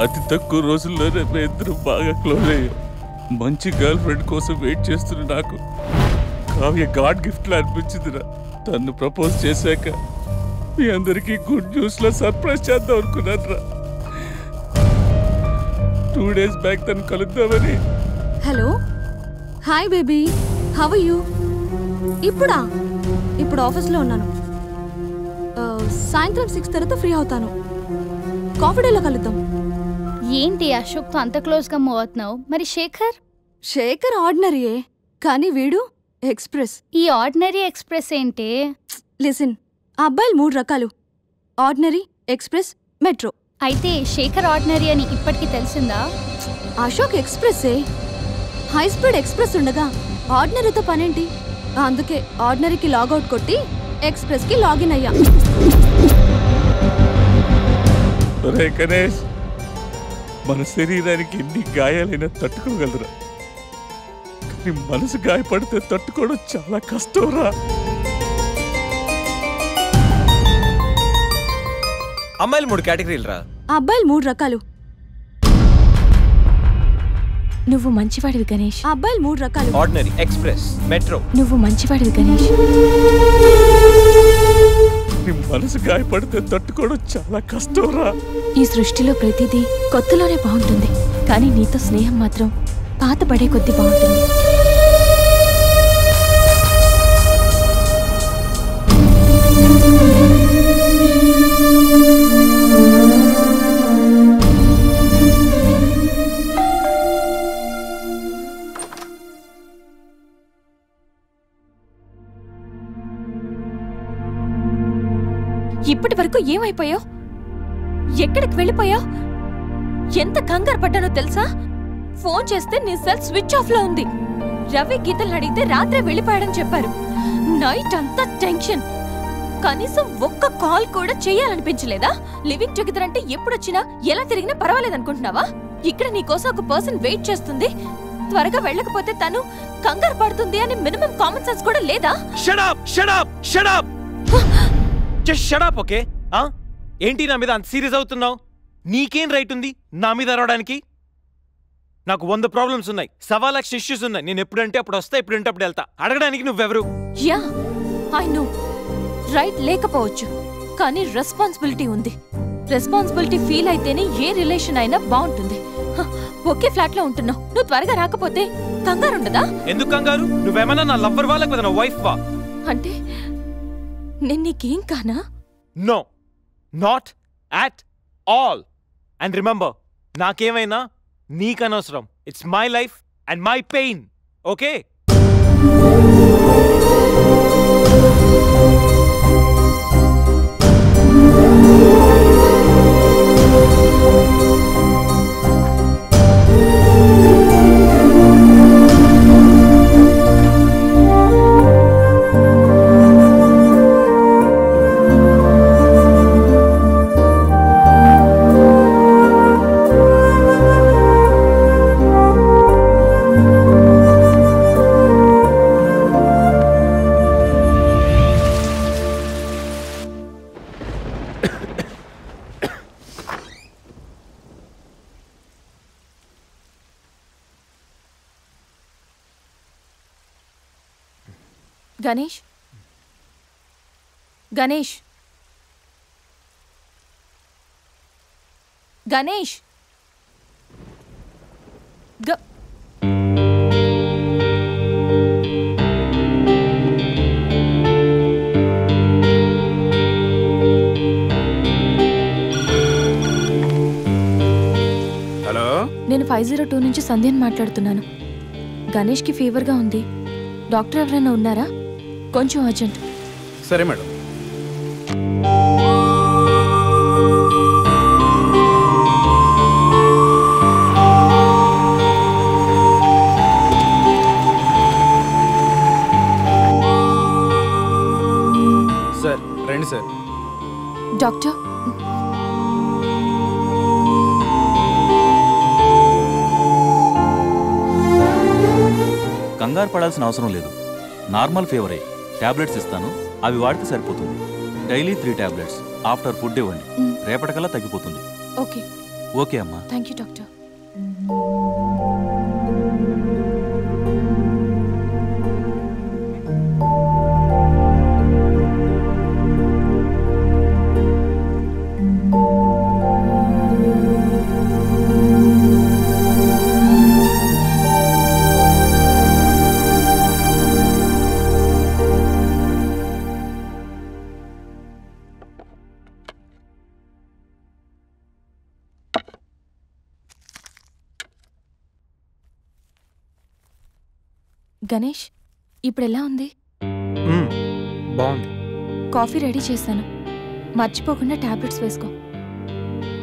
అతి తక్కువ రోజుల్లోనే మేము ఇద్దరు బాగా క్లోజ్ అయ్యాం. మంచి గర్ల్ ఫ్రెండ్ కోసం వెయిట్ చేస్తున్న నాకు కావ్య గాడ్ గిఫ్ట్ లా అనిపించిందిరా. తను ప్రపోజ్ చేశాక మీ అందరికీ గుడ్ న్యూస్ లో సర్ప్రైజ్ చేద్దాం అనుకున్నారా. 2 days బ్యాక్ తను కలుద్దామని. Hello, hi baby, how are you? ఇప్పుడు ఆఫీస్లో ఉన్నాను. సాయంత్రం 6 తర్వాత ఫ్రీ అవుతాను. కాఫీ డేలో కలుద్దాం. ఏంటి అశోక్తో అంత క్లోజ్గా మూవ్ అవుతున్నావు? మరి శేఖర్ ఆర్డినరీయే, కానీ వీడు ఎక్స్ప్రెస్. ఈ ఆర్డినరీ ఎక్స్ప్రెస్ ఏంటి? లిసన్, ఆ అబ్బాయిలు 3 రకాలు: ఆర్డినరీ, ఎక్స్ప్రెస్, మెట్రో. అయితే శేఖర్ ఆర్డినరీ అని ఇప్పటికి తెలిసిందా? అశోక్ ఎక్స్ప్రెస్సే. హై స్పీడ్ ఎక్స్ప్రెస్ ఉండగా ఆర్డినరీతో పనేంటి? అందుకే ఆర్డినరీకి లాగౌట్ కొట్టి ఎక్స్ప్రెస్కి లాగిన్ అయ్యా. గణేష్, మన శరీరానికి ఎన్ని గాయాలైనా తట్టుకోగలరా, కానీ మనసు గాయపడితే తట్టుకోవడం చాలా కష్టంరా. అమ్మాయిలు 3 కేటగిరీలు రా. అబ్బాయిలు 3 రకాలు. నువ్వు మంచివాడివి గణేష్. అబ్బాయిలు 3 రకాలు: ఆర్డినరీ, ఎక్స్ప్రెస్, మెట్రో. నువ్వు మంచివాడివి గణేష్. మనసు గాయపడితే తట్టుకోవడం చాలా కష్టంరా. ఈ సృష్టిలో ప్రతిదీ కొత్తలోనే బాగుంటుంది, కానీ నీతో స్నేహం మాత్రం పాత పడే కొద్దీ బాగుంటుంది. ఇప్పటి వరకు ఏమైపోయావు? ఎక్కడికి వెళ్ళిపోయావు? ఎంత కంగారు పడ్డానో తెలుసా? ఫోన్ చేస్తే నీ సెల్ స్విచ్ ఆఫ్ లో ఉంది. రవి గీతలు అడిగితే రాత్రే వెళ్ళిపోయాడని చెప్పారు. నైట్ అంతా టెన్షన్. కనీసం ఒక్క కాల్ కూడా చేయాలనిపించలేదా? లివింగ్ టుగెదర్ అంటే ఎప్పుడొచ్చినా ఎలా తిరిగినా పర్వాలేదనుకుంటున్నావా? ఇక్కడ నీకోసం ఒక పర్సన్ వెయిట్ చేస్తుంది. త్వరగా వెళ్ళకపోతే తను కంగారు పడుతుంది అని మినిమం కామన్ సెన్స్ కూడా లేదా? Shut up, shut up, shut up. Just shut up, okay? ఏంటి నా మీద అంత సీరియస్ అవుతున్నావు? నీకేం రైట్ ఉంది నా మీద అరవడానికి? నాకు 100 ప్రాబ్లమ్స్ ఉన్నాయి, 1.25 లక్ష ఇష్యూస్ ఉన్నాయి. నేను ఎప్పుడంటే అప్పుడు వస్తా, ఎప్పుడంటే అప్పుడు వెళ్తా. అడగడానికి నువ్వెవరు? Yeah, I know. రైట్ లేకపోవచ్చు, కానీ రెస్పాన్సిబిలిటీ ఉంది. రెస్పాన్సిబిలిటీ ఫీల్ అయితేనే ఏ రిలేషన్ అయినా బాగుంటుంది. ఒకే ఫ్లాట్ లో ఉంటున్నావు, నువ్వు త్వరగా రాకపోతే కంగారుండదా? ఎందుకు కంగారు? నువ్వేమన్నా నా లవ్వర్ వా లేకపోతే నా వైఫ్ వా? అంటే నేను నీకేం కానా? No, not at all. And remember, నాకేమైనా నీకనవసరం. It's my life and my pain, okay? Ganesh, Ganesh, Ganesh. Hello, నేను 502 నుంచి సంధ్యని మాట్లాడుతున్నాను. గణేష్కి ఫీవర్గా ఉంది. డాక్టర్ ఎవరైనా ఉన్నారా? కొంచెం అర్జెంట్. సరే మేడం. సార్ రండి సార్. డాక్టర్, కంగారు పడాల్సిన అవసరం లేదు. నార్మల్ ఫీవరే. టాబ్లెట్స్ ఇస్తాను, అవి వాడితే సరిపోతుంది. Daily 3 tablets. ఆఫ్టర్ ఫుడ్ ఇవ్వండి, రేపటికల్లా తగ్గిపోతుంది. ఓకే. ఓకే అమ్మా. Thank you doctor. గణేష్, ఇప్పుడు ఎలా ఉంది? బాగుంది. కాఫీ రెడీ చేశాను, మర్చిపోకుండా టాబ్లెట్స్ వేసుకో.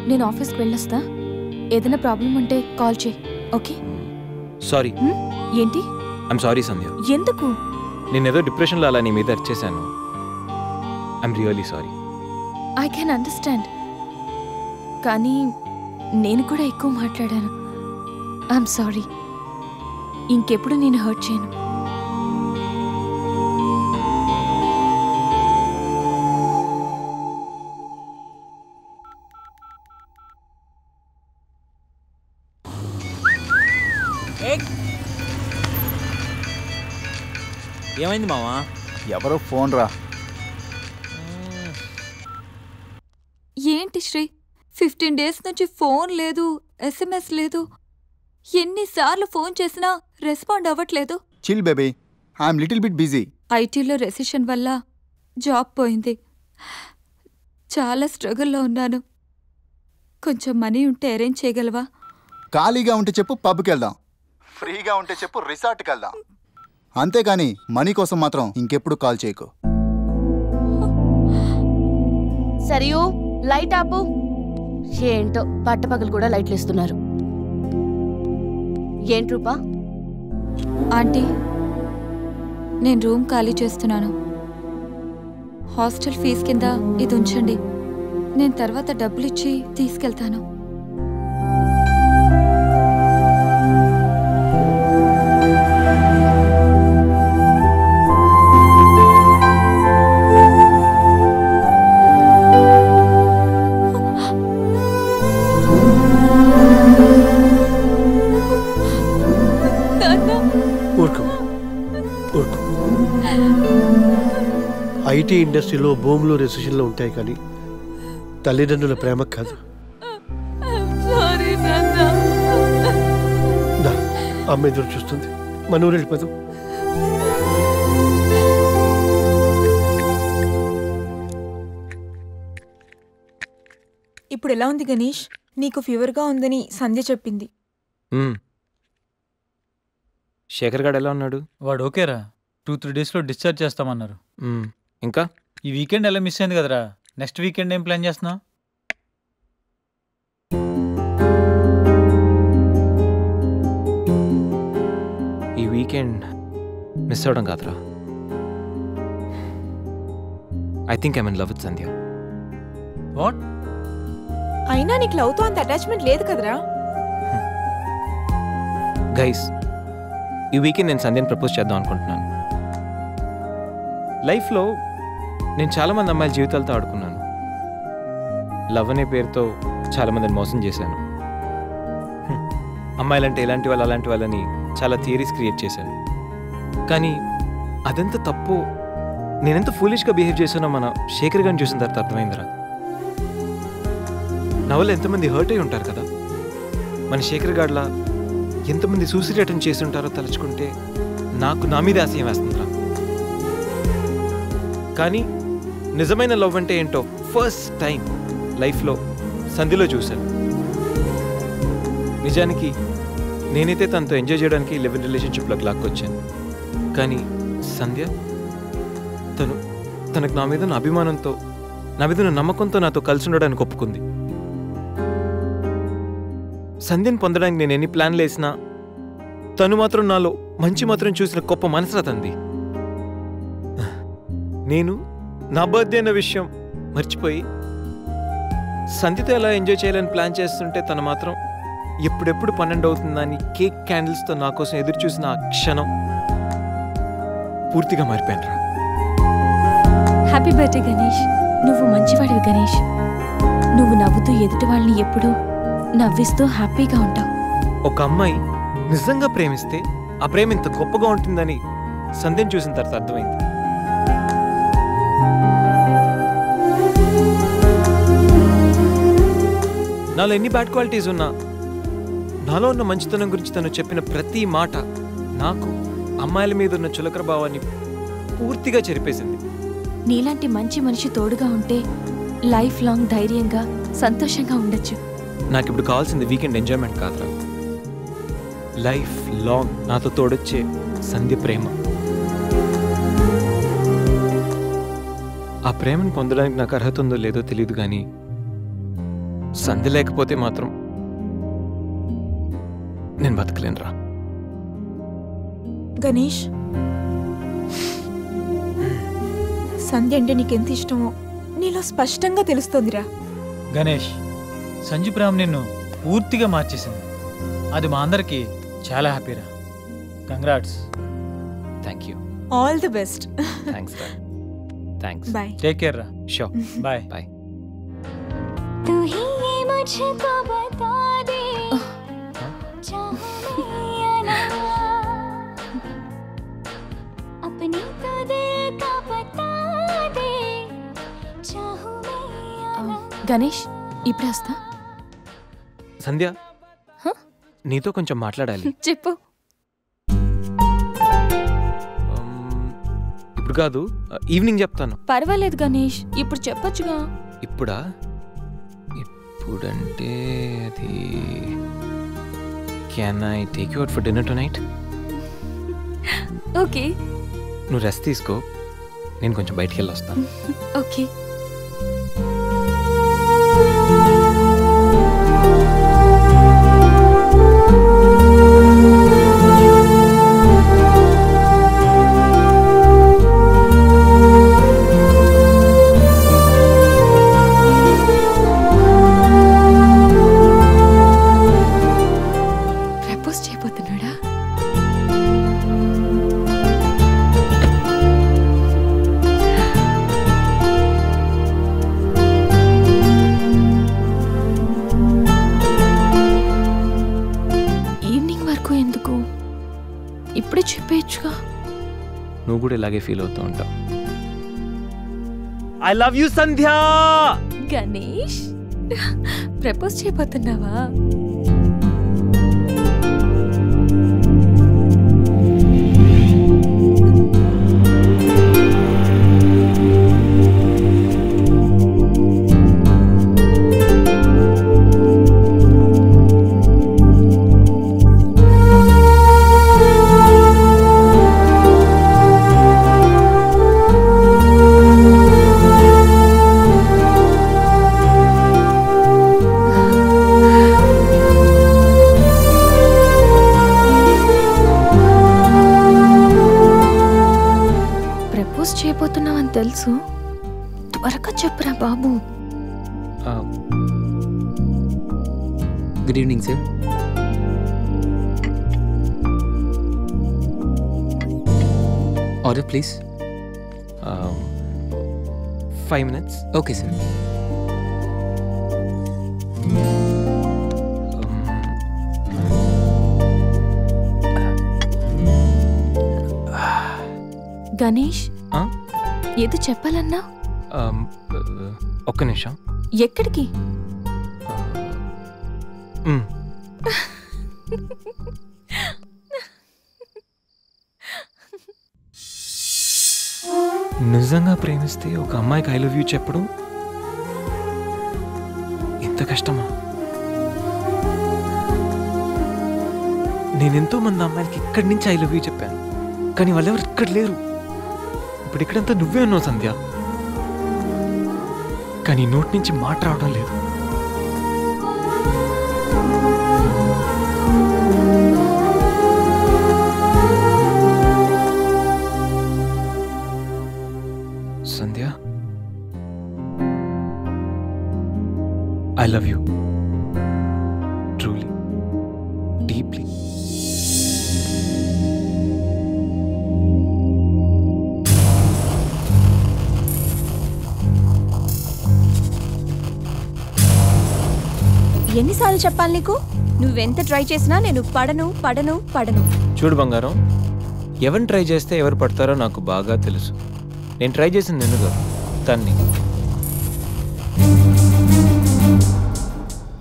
నేను ఆఫీస్కి వెళ్ళొస్తా. ఏదైనా ప్రాబ్లం ఉంటే కాల్ చేయి, ఓకే? సారీ. ఏంటి? ఐమ్ సారీ సంధ్య. ఎందుకు? నేనేదో డిప్రెషన్లో అలా నీ మీద వచ్చేసాను. I'm really sorry. I can understand, కానీ నేను కూడా ఎక్కువ మాట్లాడాను. I'm sorry. ఇంకెప్పుడు నేను హర్ట్ చేయను. ఏమైంది మావా? ఎవరో ఫోన్ రా. ఏంటి శ్రీ, 15 days నుంచి ఫోన్ లేదు, SMS లేదు. ఎన్నిసార్లు ఫోన్ చేసినా రెస్పాండ్ అవ్వట్లేదు. Chill baby, I'm little bit busy. ఐటీలో రెసిషన్ వల్ల జాబ్ పోయింది. చాలా స్ట్రగుల్లో ఉన్నాను. కొంచెం మనీ ఉంటే అరేంజ్ చేయగలవా? ఖాళీగా ఉంటే చెప్పు, పబ్కి వెళ్దాం. ఫ్రీగా ఉంటే చెప్పు, రిసార్ట్కి వెళ్దాం. అంతేకాని మనీ కోసం మాత్రం ఇంకెప్పుడు కాల్ చేయకు. సరియు, లైట్ ఆపు. ఏంటో పట్టపగలు కూడా లైట్లు ఇస్తున్నారు. ఏంటి రూపా? ఆంటీ, నేను రూమ్ ఖాళీ చేస్తున్నాను. హాస్టల్ ఫీజు కింద ఇది ఉంచండి. నేను తర్వాత డబ్బులిచ్చి తీసుకెళ్తాను. ఐటీ ఇండస్ట్రీలో భూములు రెసిషన్లో ఉంటాయి, కానీ తల్లిదండ్రుల ప్రేమ కాదు. అమ్మ ఎదురు చూస్తుంది. మన ఊరు వెళ్ళిపోదాం. ఇప్పుడు ఎలా ఉంది గణేష్? నీకు ఫీవర్గా ఉందని సంధ్య చెప్పింది. శేఖర్ గారు ఎలా ఉన్నాడు? వాడు ఓకేరా, 2-3 daysలో డిశ్చార్జ్ చేస్తామన్నారు. ఇంకా ఈ వీకెండ్ ఎలా మిస్ అయింది కదరా. నెక్స్ట్ వీకెండ్ ఏం ప్లాన్ చేస్తున్నావు? ఈ వీకెండ్ మిస్ అవడం కాదురా. I think I'm in love with Sandhya. What? అయినా నీకు లవ్తో అంత అటాచ్మెంట్ లేదు కదరా. గైస్, ఈ వీకెండ్ నేను సంధ్యని ప్రపోజ్ చేద్దాం అనుకుంటున్నాను. లైఫ్లో నేను చాలామంది అమ్మాయిల జీవితాలతో ఆడుకున్నాను. లవ్ అనే పేరుతో చాలామందిని మోసం చేశాను. అమ్మాయిలంటే ఇలాంటి వాళ్ళు అలాంటి వాళ్ళని చాలా థియరీస్ క్రియేట్ చేశాను. కానీ అదెంత తప్పు, నేనెంత ఫూలిష్గా బిహేవ్ చేశానో మన శేఖర్ గారిని చూసిన తర్వాత అర్థమైందిరా. నా వల్ల ఎంతమంది హర్ట్ అయి ఉంటారు కదా. మన శేఖర్ గారిలా ఎంతమంది సూసైడ్ అటెంప్ట్ చేసి ఉంటారో తలుచుకుంటే నాకు నా మీద ఆశయం వేస్తుందిరా. కానీ నిజమైన లవ్ అంటే ఏంటో ఫస్ట్ టైం లైఫ్లో సంధ్యలో చూశాను. నిజానికి నేనైతే తనతో ఎంజాయ్ చేయడానికి లివ్ ఇన్ రిలేషన్షిప్లోకి లాక్కొచ్చాను. కానీ సంధ్య తనకు నా మీద ఉన్న అభిమానంతో, నా మీద ఉన్న నమ్మకంతో నాతో కలిసి ఉండడానికి ఒప్పుకుంది. సంధ్యను పొందడానికి నేను ఎన్ని ప్లాన్లు వేసినా తను మాత్రం నాలో మంచి మాత్రం చూసిన గొప్ప మనసురా తంది. నేను నా బర్త్డే అన్న విషయం మర్చిపోయి సంధ్యతో ఎలా ఎంజాయ్ చేయాలని ప్లాన్ చేస్తుంటే తను మాత్రం ఎప్పుడెప్పుడు 12 అవుతుందని కేక్ క్యాండిల్స్తో నా కోసం ఎదురు చూసిన ఆ క్షణం పూర్తిగా మారిపోయాను రా. Happy birthday Ganesh. నువ్వు మంచివాడివి గణేష్. నువ్వు నవ్వుతూ ఎదుటి వాళ్ళని ఎప్పుడూ నవ్విస్తూ హ్యాపీగా ఉంటావు. ఒక అమ్మాయి నిజంగా ప్రేమిస్తే ఆ ప్రేమ ఇంత గొప్పగా ఉంటుందని సంధ్యను చూసిన తర్వాత అర్థమైంది. నాలో ఎన్ని బ్యాడ్ క్వాలిటీస్ ఉన్నా నాలో ఉన్న మంచితనం గురించి తను చెప్పిన ప్రతి మాట నాకు అమ్మాయిల మీద ఉన్న చులకర భావాన్ని పూర్తిగా చెరిపేసింది. నీలాంటి మంచి మనిషి తోడుగా ఉంటే లైఫ్ లాంగ్ ధైర్యంగా సంతోషంగా ఉండొచ్చు. నాకు ఇప్పుడు కావాల్సింది వీకెండ్ ఎంజాయ్మెంట్ కాదురా, లైఫ్ లాంగ్ నాతో తోడొచ్చే సంధ్య ప్రేమ. ఆ ప్రేమను పొందడానికి నాకు అర్హత ఉందో లేదో తెలియదు, కానీ సంధ్య లేకపోతే మాత్రం నేను బతకలేనురా. గణేష్, సంధ్య అంటే నీకెంత ఇష్టమో నీలో స్పష్టంగా తెలుస్తోందిరా. గణేష్, సంజు ప్రేమ నిన్ను పూర్తిగా మార్చేసింది. అది మా అందరికి చాలా హ్యాపీరా. Congrats. Thank you. All the best. Thanks రా. థ్యాంక్స్. బాయ్. టేక్ కేర్ రా. షూర్. బాయ్. బాయ్. तू ही ये मुझको बता दे चाहूं मैं या ना, अपनी तो दिल का बता दे चाहूं मैं या ना. గణేష్, ఇప్పుడు వస్తా. సంధ్య, నీతో కొంచెం మాట్లాడాలి. చెప్పు. ఇప్పుడు కాదు, ఈవినింగ్ చెప్తాను. పర్వాలేదు గణేష్, ఇప్పుడు చెప్పొచ్చుగా. ఇప్పుడా? ఇప్పుడంటే అది can I take you out for dinner tonight? Okay. నువ్వు రెస్ట్ తీసుకో, నేను కొంచెం బయటికి వెళ్ళి వస్తాను. ఓకే. ఇప్పుడే చెప్పేయచ్చుగా. నువ్వు కూడా ఇలాగే ఫీల్ అవుతూ ఉంటావు. I love you Sandhya. Ganesh, propose చేయబోతున్నావా? చేయబోతున్నావని తెలుసు, త్వరగా చెప్పురా బాబు. Good evening sir. Order please. 5 minutes. Okay sir. Ganesh, ఏదో చెప్పాలన్నా? ఒక్క నిమిషం. ఎక్కడికి? నిజంగా ప్రేమిస్తే ఒక అమ్మాయికి ఐ లవ్ యూ చెప్పడం ఇంత కష్టమా? నేనెంతో మంది అమ్మాయిలకి ఇక్కడి నుంచి ఐ లవ్ యూ చెప్పాను, కానీ వాళ్ళెవరు ఇక్కడ లేరు. ఇప్పుడు ఇక్కడంతా నువ్వే ఉన్నావు సంధ్య, కానీ నోటి నుంచి మాట రావడం లేదు. Sandhya, I love you truly, deeply. ఎన్నిసార్లు చెప్పాలి నీకు? నువ్వెంత ట్రై చేసినా నేను పడను పడను పడను. చూడు బంగారం, ఎవరిని ట్రై చేస్తే ఎవరు పడతారో నాకు బాగా తెలుసు. నేను ట్రై చేసింది నిన్నుగా, తన్ని.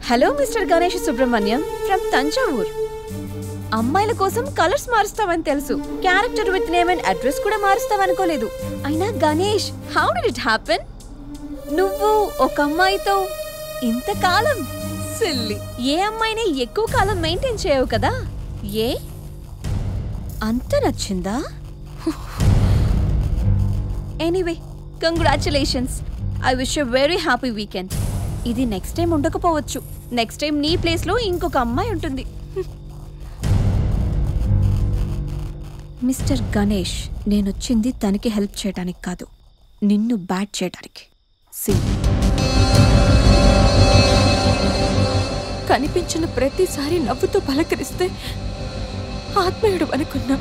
Hello mister Ganesh Subrahmanyam from Thanjavur. అమ్మాయిల కోసం కలర్స్ మారుస్తావని తెలుసు, character with name and address కూడా మారుస్తావనుకోలేదు. అయినా Ganesh, how did it happen? నువ్వు ఒక అమ్మాయితో ఇంతకాలం సిల్లీ. ఏ అమ్మాయిని ఎక్కువ కాలం మెయింటైన్ చేయవు కదా? ఏ అంత నచ్చిందా? Anyway, congratulations. I wish you very happy weekend. ఇది నెక్స్ట్ టైం ఉండకపోవచ్చు. నెక్స్ట్ టైం నీ ప్లేస్లో ఇంకొక అమ్మాయి ఉంటుంది. మిస్టర్ గణేష్, నేనొచ్చింది తనకి హెల్ప్ చేయడానికి కాదు, నిన్ను బ్యాట్ చేయడానికి. కనిపించిన ప్రతిసారి నవ్వుతో పలకరిస్తే ఆత్మీయుడు అనుకున్నా.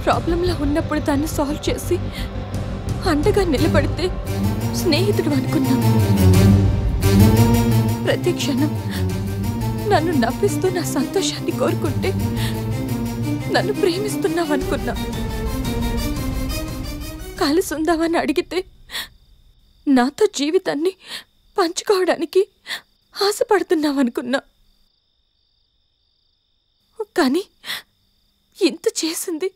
ప్రాబ్లంలో ఉన్నప్పుడు దాన్ని సాల్వ్ చేసి అండగా నిలబడితే స్నేహితుడు అనుకున్నా. ప్రతి క్షణం నన్ను నవ్విస్తూ నా సంతోషాన్ని కోరుకుంటే నన్ను ప్రేమిస్తున్నావనుకున్నా. కలిసి ఉందామని అడిగితే నాతో జీవితాన్ని పంచుకోవడానికి ఆశపడుతున్నావనుకున్నా. కానీ ఇంత చేసింది,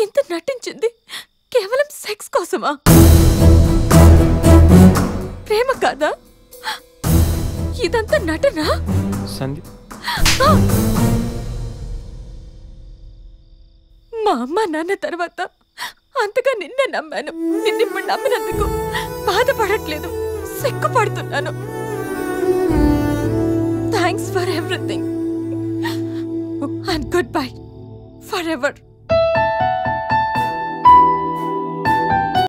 ఇంత నటించింది కేవలం సెక్స్ కోసమా? ప్రేమ కాదా? ఇదంతా నటనా? సందీప్, మా అమ్మ నాన్న తర్వాత అంతగా నిన్నే నమ్మాను. నిన్నిప్పుడు నమ్మినందుకు బాధపడట్లేదు, సిగ్గుపడుతున్నాను. Thanks for everything and good bye for ever.